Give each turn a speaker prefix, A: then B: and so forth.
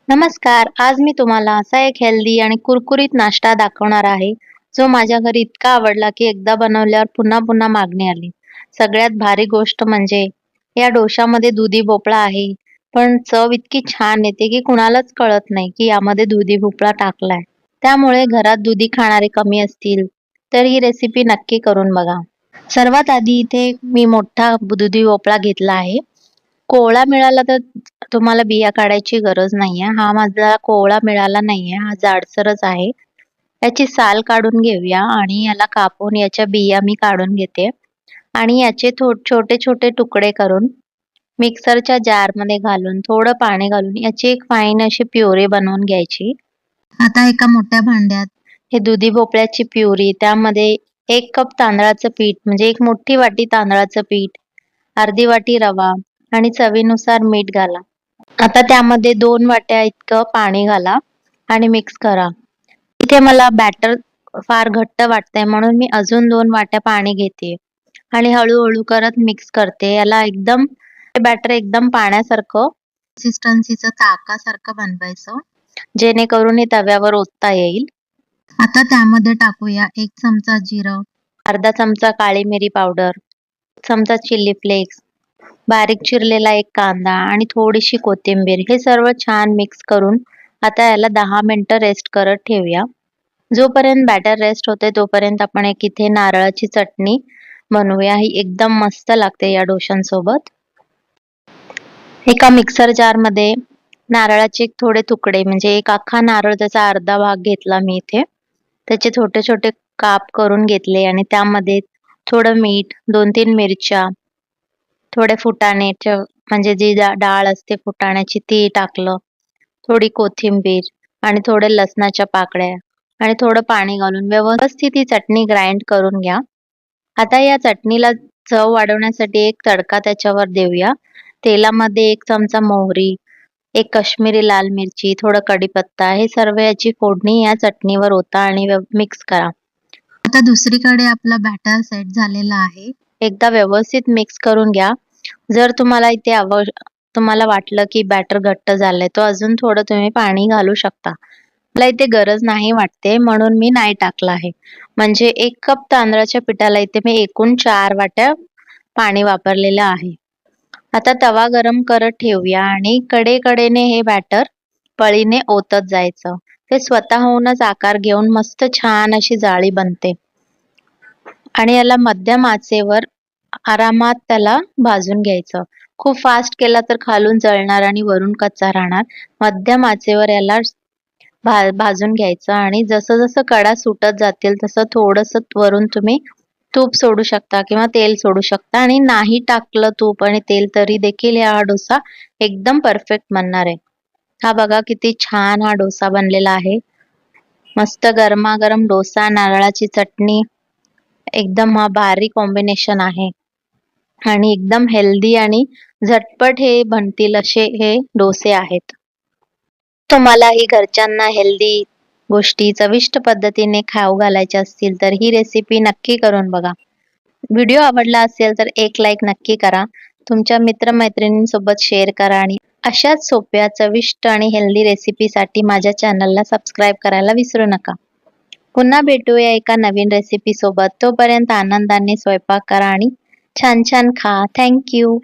A: नमस्कार. आज मी तुम्हाला असा एक हेल्दी आणि कुरकुरीत नाश्ता दाखवणार आहे, जो माझ्या घरी इतका आवडला की एकदा बनवल्यावर पुन्हा पुन्हा मागणी आली. सगळ्यात भारी गोष्ट म्हणजे या डोशामध्ये दुधी भोपळा आहे, पण चव इतकी छान येते की कुणालाच कळत नाही की यामध्ये दुधी भोपळा टाकलाय. त्यामुळे घरात दुधी खाणारे कमी असतील, तर ही रेसिपी नक्की करून बघा. सर्वात आधी इथे मी मोठा दुधी भोपळा घेतला आहे. कोवळा मिळाला तर तुम्हाला बिया काढायची गरज नाहीये. हा माझा कोवळा मिळाला नाहीये. हा जाडसरच आहे. याची साल काढून घेऊया आणि याला कापून याच्या बिया मी काढून घेते आणि याचे छोटे-छोटे तुकडे करून मिक्सरच्या जारमध्ये घालून थोडं पाणी घालून याची एक फाईन अशी प्युरी बनवून घ्यायची. आता एका मोठ्या भांड्यात हे दुधी भोपळ्याची प्युरी, त्यामध्ये 1 कप तांदळाचं पीठ म्हणजे 1 मोठी वाटी तांदळाचं पीठ, अर्धी वाटी रवा आणि चवीनुसार मीठ घाला. आता त्यामध्ये 2 वाट्या इतकं पाणी घाला आणि मिक्स करा. इथे मला बॅटर फार घट्ट वाटतंय म्हणून मी अजून 2 वाट्या पाणी घेते आणि हळू करत मिक्स करते. याला एकदम हे बॅटर एकदम पाण्यासारखं कन्सिस्टन्सीचं ताकासारखं बनवायचं, जेणेकरून हे तव्यावर ओतता येईल. आता त्यामध्ये टाकूया 1 चमचा जिरं, अर्धा चमचा काळी मिरी पावडर, चमचा चिली फ्लेक्स, बारीक चिरलेला 1 कांदा आणि थोडीशी कोथिंबीर. हे सर्व छान मिक्स करून आता याला 10 मिनिटं रेस्ट करत ठेवूया. जोपर्यंत बॅटर रेस्ट होते तोपर्यंत आपण एक इथे नारळाची चटणी बनवूया. ही एकदम मस्त लागते या डोशांसोबत. एका मिक्सर जारमध्ये नारळाचे थोडे तुकडे म्हणजे एक अख्खा नारळ त्याचा अर्धा भाग घेतला मी इथे. त्याचे छोटे-छोटे काप करून घेतले आणि त्यामध्ये थोडं मीठ, 2-3 मिरच्या, थोडे फुटाण्याचे म्हणजे जी डाळ असते फुटाण्याची ती टाकलं, थोडी कोथिंबीर आणि थोडे लसणाच्या पाकळ्या आणि थोडं पाणी घालून व्यवस्थित ही चटणी ग्राइंड करून घ्या. आता या चटणीला चव वाढवण्यासाठी एक तडका त्याच्यावर देऊया. तेलामध्ये 1 चमचा मोहरी, 1 काश्मीरी लाल मिरची, थोडं कढीपत्ता हे सर्व याची फोडणी या चटणीवर ओता आणि मिक्स करा. आता दुसरीकडे आपला बॅटर सेट झालेला आहे. एकदा व्यवस्थित मिक्स करून घ्या. जर तुम्हाला इथे तुम्हाला वाटलं की बॅटर घट्ट झालंय, तर अजून थोडं तुम्ही पाणी घालू शकता. मला इथे गरज नाही वाटते म्हणून मी नाही टाकलं आहे. म्हणजे 1 कप तांदळाच्या पिठाला इथे मी एकूण 4 वाट्या पाणी वापरलेलं आहे. आता तवा गरम करत ठेवूया आणि कडेकडेने हे बॅटर पळीने ओतत जायचं. ते स्वतःहूनच आकार घेऊन मस्त छान अशी जाळी बनते. आणि याला मध्यम आचेवर आरामात त्याला भाजून घ्यायचं. खूप फास्ट केला तर खालून जळणार आणि वरून कच्चा राहणार. मध्यम आचेवर याला भाजून घ्यायचं आणि जसं कडा सुटत जातील तसं थोडंसं वरून तुम्ही तूप सोडू शकता किंवा तेल सोडू शकता आणि नाही टाकलं तूप आणि तेल तरी देखील हा डोसा एकदम परफेक्ट बनणार आहे. हा बघा किती छान हा डोसा बनलेला आहे. मस्त गरमागरम डोसा, नारळाची चटणी, एकदम हा भारी कॉम्बिनेशन आहे आणि एकदम हेल्दी आणि झटपट हे बनतील असे हे डोसे आहेत. तुम्हालाही घरच्यांना हेल्दी गोष्टी चविष्ट पद्धतीने खाऊ घालायच्या असतील तर ही रेसिपी नक्की करून बघा. व्हिडिओ आवडला असेल तर एक लाईक नक्की करा. तुमच्या मित्रमैत्रिणींसोबत शेअर करा आणि अशाच सोप्या, चविष्ट आणि हेल्दी रेसिपीसाठी माझ्या चॅनलला सबस्क्राईब करायला विसरू नका. पुन्हा भेटूया एका नवीन रेसिपी सोबत. तोपर्यंत आनंदाने स्वयंपाक करा आणि छान छान खा. Thank you.